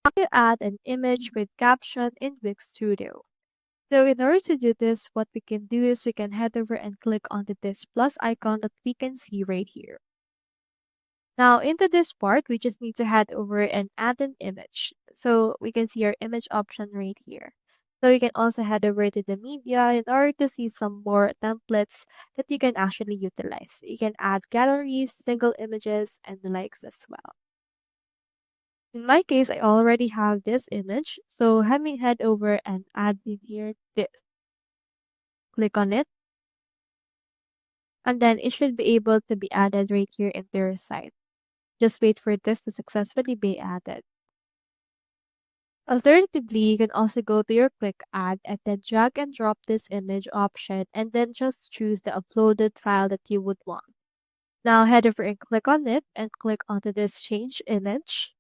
How to add an image with caption in Wix Studio. So in order to do this, what we can do is we can head over and click onto this plus icon that we can see right here. Now into this part, we just need to head over and add an image. So we can see our image option right here. So you can also head over to the media in order to see some more templates that you can actually utilize. You can add galleries, single images, and the likes as well. In my case, I already have this image. So let me head over and add in here this. Click on it. And then it should be able to be added right here into your site. Just wait for this to successfully be added. Alternatively, you can also go to your quick add and then drag and drop this image option and then just choose the uploaded file that you would want. Now head over and click on it and click onto this change image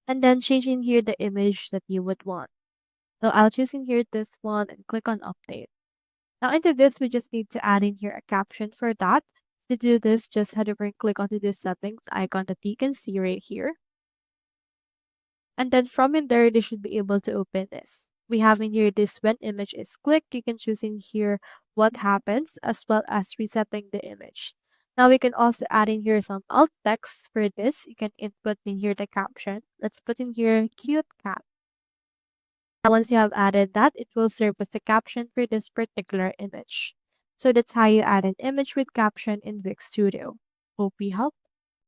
and then change in here the image that you would want. So I'll choose in here this one and click on update. Now into this, we just need to add in here a caption for that. To do this, just head over and click onto this settings icon that you can see right here. And then from in there, they should be able to open this. We have in here this when image is clicked, you can choose in here what happens as well as resetting the image. Now we can also add in here some alt text for this. You can input in here the caption. Let's put in here cute cat. Now once you have added that, it will serve as the caption for this particular image. So that's how you add an image with caption in Wix Studio. Hope we helped.